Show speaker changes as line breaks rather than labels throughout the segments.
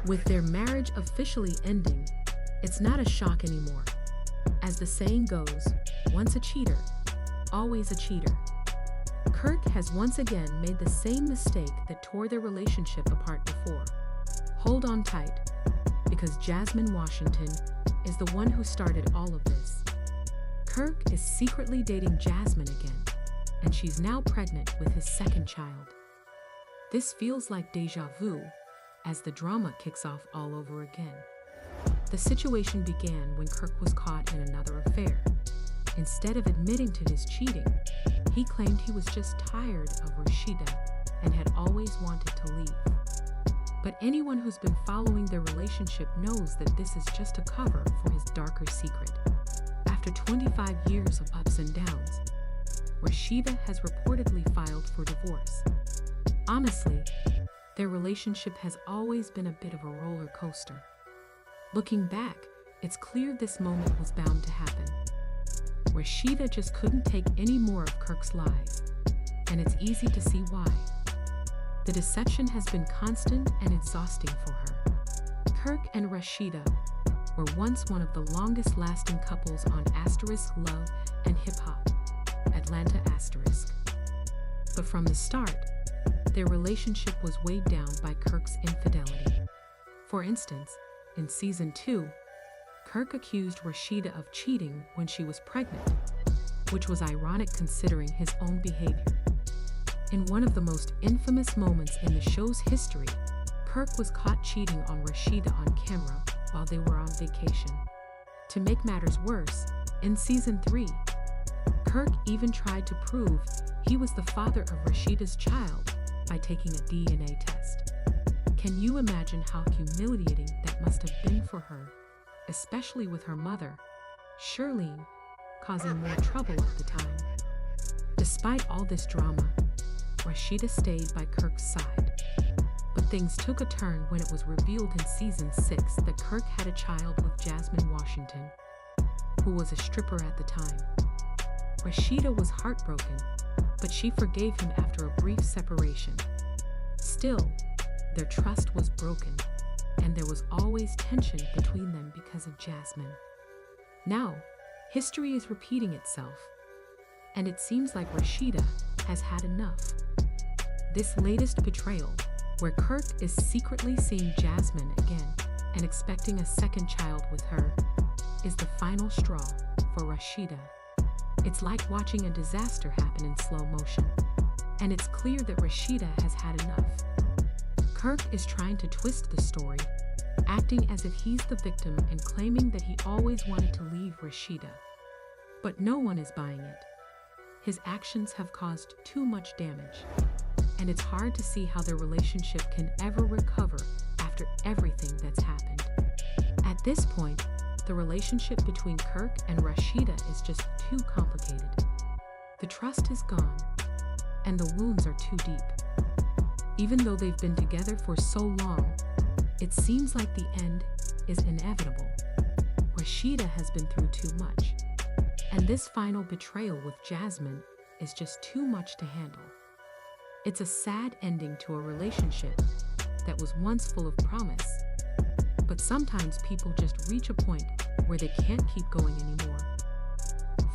With their marriage officially ending, it's not a shock anymore. As the saying goes, once a cheater, always a cheater. Kirk has once again made the same mistake that tore their relationship apart before. Hold on tight, because Jasmine Washington is the one who started all of this. Kirk is secretly dating Jasmine again, and she's now pregnant with his second child. This feels like deja vu, as the drama kicks off all over again. The situation began when Kirk was caught in another affair. Instead of admitting to his cheating, he claimed he was just tired of Rasheeda and had always wanted to leave. But anyone who's been following their relationship knows that this is just a cover for his darker secret. After 25 years of ups and downs, Rasheeda has reportedly filed for divorce. Honestly, their relationship has always been a bit of a roller coaster. Looking back, it's clear this moment was bound to happen. Rasheeda just couldn't take any more of Kirk's lies, and it's easy to see why. The deception has been constant and exhausting for her. Kirk and Rasheeda were once one of the longest-lasting couples on Love and Hip Hop, Atlanta *. But from the start, their relationship was weighed down by Kirk's infidelity. For instance, in Season 2, Kirk accused Rasheeda of cheating when she was pregnant, which was ironic considering his own behavior. In one of the most infamous moments in the show's history, Kirk was caught cheating on Rasheeda on camera while they were on vacation. To make matters worse, in Season 3, Kirk even tried to prove he was the father of Rasheeda's child by taking a DNA test. Can you imagine how humiliating that must have been for her, especially with her mother, Shirlene, causing more trouble at the time? Despite all this drama, Rasheeda stayed by Kirk's side. But things took a turn when it was revealed in Season 6 that Kirk had a child with Jasmine Washington, who was a stripper at the time. Rasheeda was heartbroken, but she forgave him after a brief separation. Still, their trust was broken, and there was always tension between them because of Jasmine. Now, history is repeating itself, and it seems like Rasheeda has had enough. This latest betrayal, where Kirk is secretly seeing Jasmine again and expecting a second child with her, is the final straw for Rasheeda. It's like watching a disaster happen in slow motion, and it's clear that Rasheeda has had enough. Kirk is trying to twist the story, acting as if he's the victim and claiming that he always wanted to leave Rasheeda. But no one is buying it. His actions have caused too much damage, and it's hard to see how their relationship can ever recover after everything that's happened. At this point, the relationship between Kirk and Rasheeda is just too complicated. The trust is gone, and the wounds are too deep. Even though they've been together for so long, it seems like the end is inevitable. Rasheeda has been through too much, and this final betrayal with Jasmine is just too much to handle. It's a sad ending to a relationship that was once full of promise, but sometimes people just reach a point where they can't keep going anymore.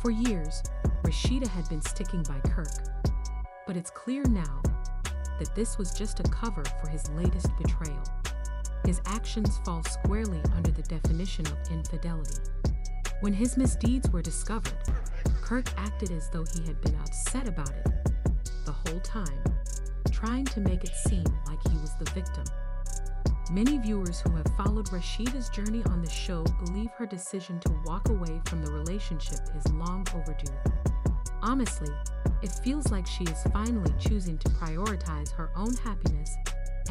For years, Rasheeda had been sticking by Kirk, but it's clear now that this was just a cover for his latest betrayal. His actions fall squarely under the definition of infidelity. When his misdeeds were discovered, Kirk acted as though he had been upset about it the whole time, trying to make it seem like he was the victim. Many viewers who have followed Rasheeda's journey on the show believe her decision to walk away from the relationship is long overdue. Honestly, it feels like she is finally choosing to prioritize her own happiness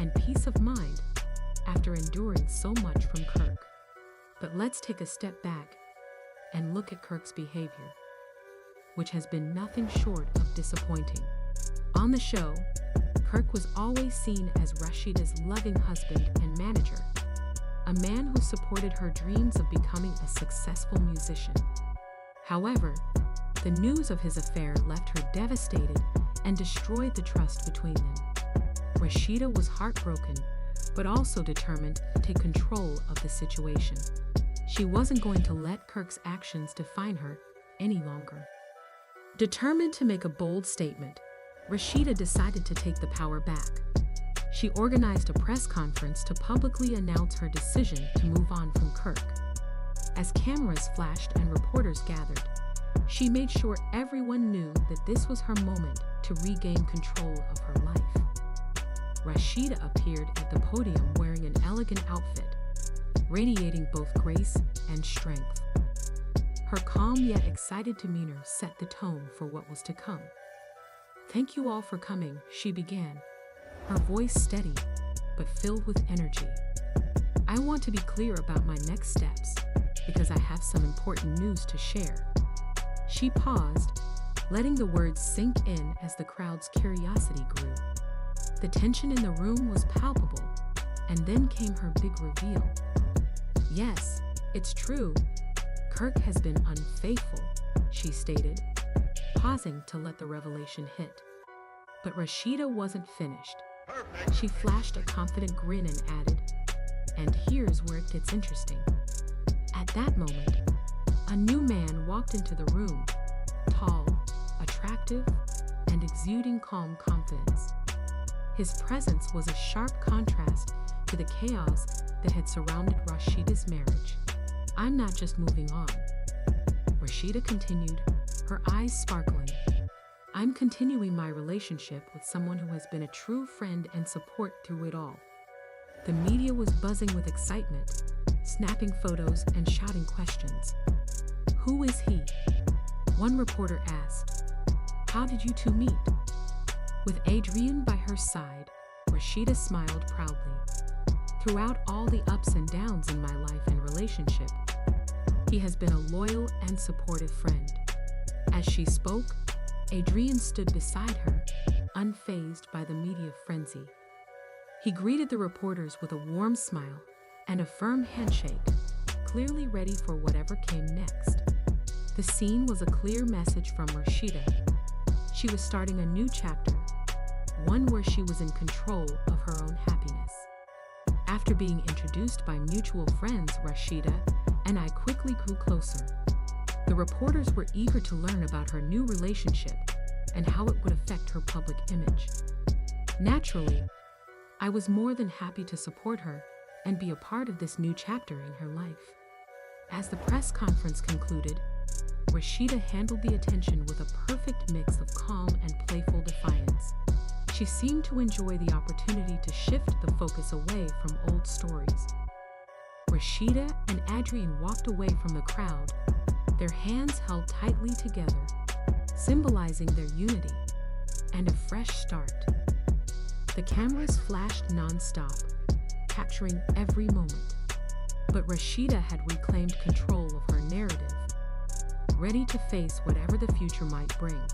and peace of mind after enduring so much from Kirk. But let's take a step back and look at Kirk's behavior, which has been nothing short of disappointing. On the show, Kirk was always seen as Rasheeda's loving husband and manager, a man who supported her dreams of becoming a successful musician. However, the news of his affair left her devastated and destroyed the trust between them. Rasheeda was heartbroken but also determined to take control of the situation. She wasn't going to let Kirk's actions define her any longer. Determined to make a bold statement, Rasheeda decided to take the power back. She organized a press conference to publicly announce her decision to move on from Kirk. As cameras flashed and reporters gathered, she made sure everyone knew that this was her moment to regain control of her life. Rasheeda appeared at the podium wearing an elegant outfit, radiating both grace and strength. Her calm yet excited demeanor set the tone for what was to come. "Thank you all for coming," she began, her voice steady but filled with energy. "I want to be clear about my next steps because I have some important news to share." She paused, letting the words sink in as the crowd's curiosity grew. The tension in the room was palpable, and then came her big reveal. "Yes, it's true. Kirk has been unfaithful," she stated, pausing to let the revelation hit. But Rasheeda wasn't finished. She flashed a confident grin and added, "And here's where it gets interesting." At that moment, a new man walked into the room, tall, attractive, and exuding calm confidence. His presence was a sharp contrast to the chaos that had surrounded Rasheeda's marriage. "I'm not just moving on," Rasheeda continued, her eyes sparkling. "I'm continuing my relationship with someone who has been a true friend and support through it all." The media was buzzing with excitement, snapping photos and shouting questions. "Who is he?" one reporter asked. "How did you two meet?" With Adrian by her side, Rasheeda smiled proudly. "Throughout all the ups and downs in my life and relationship, he has been a loyal and supportive friend." As she spoke, Adrian stood beside her, unfazed by the media frenzy. He greeted the reporters with a warm smile and a firm handshake, clearly ready for whatever came next. The scene was a clear message from Rasheeda. She was starting a new chapter, one where she was in control of her own happiness. After being introduced by mutual friends, Rasheeda and I quickly grew closer. The reporters were eager to learn about her new relationship and how it would affect her public image. Naturally, I was more than happy to support her and be a part of this new chapter in her life. As the press conference concluded, Rasheeda handled the attention with a perfect mix of calm and playful defiance. She seemed to enjoy the opportunity to shift the focus away from old stories. Rasheeda and Adrian walked away from the crowd, their hands held tightly together, symbolizing their unity and a fresh start. The cameras flashed non-stop, capturing every moment. But Rasheeda had reclaimed control of her narrative, ready to face whatever the future might bring.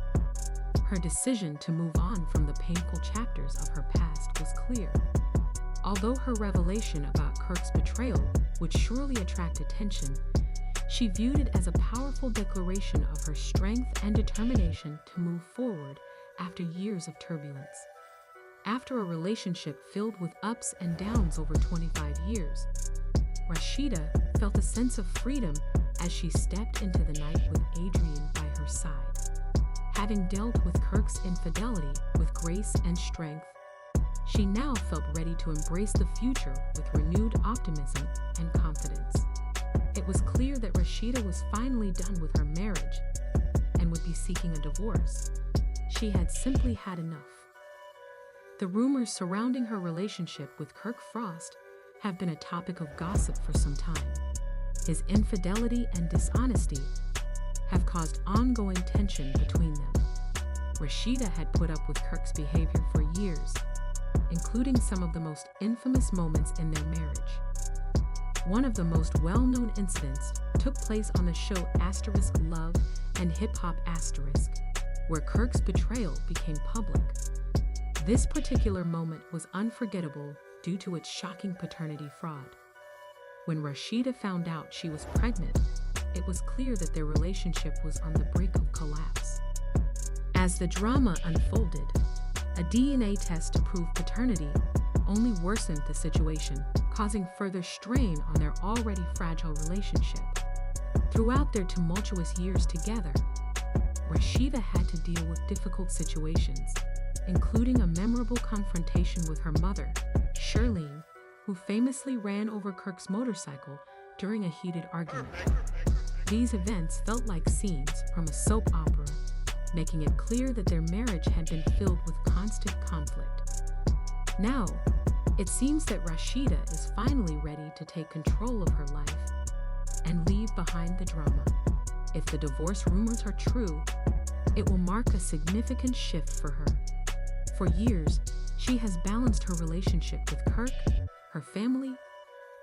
Her decision to move on from the painful chapters of her past was clear. Although her revelation about Kirk's betrayal would surely attract attention, she viewed it as a powerful declaration of her strength and determination to move forward after years of turbulence. After a relationship filled with ups and downs over 25 years, Rasheeda felt a sense of freedom as she stepped into the night with Adrian by her side. Having dealt with Kirk's infidelity with grace and strength, she now felt ready to embrace the future with renewed optimism and confidence. It was clear that Rasheeda was finally done with her marriage and would be seeking a divorce. She had simply had enough. The rumors surrounding her relationship with Kirk Frost have been a topic of gossip for some time. His infidelity and dishonesty have caused ongoing tension between them. Rasheeda had put up with Kirk's behavior for years, including some of the most infamous moments in their marriage. One of the most well-known incidents took place on the show *Love and Hip Hop*, where Kirk's betrayal became public. This particular moment was unforgettable due to its shocking paternity fraud. When Rasheeda found out she was pregnant, it was clear that their relationship was on the brink of collapse. As the drama unfolded, a DNA test to prove paternity only worsened the situation, causing further strain on their already fragile relationship. Throughout their tumultuous years together, Rasheeda had to deal with difficult situations, including a memorable confrontation with her mother, Shirlene, who famously ran over Kirk's motorcycle during a heated argument. These events felt like scenes from a soap opera, making it clear that their marriage had been filled with constant conflict. Now, it seems that Rasheeda is finally ready to take control of her life and leave behind the drama. If the divorce rumors are true, it will mark a significant shift for her. For years, she has balanced her relationship with Kirk, her family,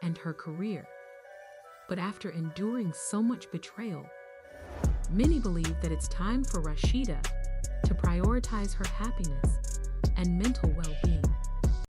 and her career. But after enduring so much betrayal, many believe that it's time for Rasheeda to prioritize her happiness and mental well-being.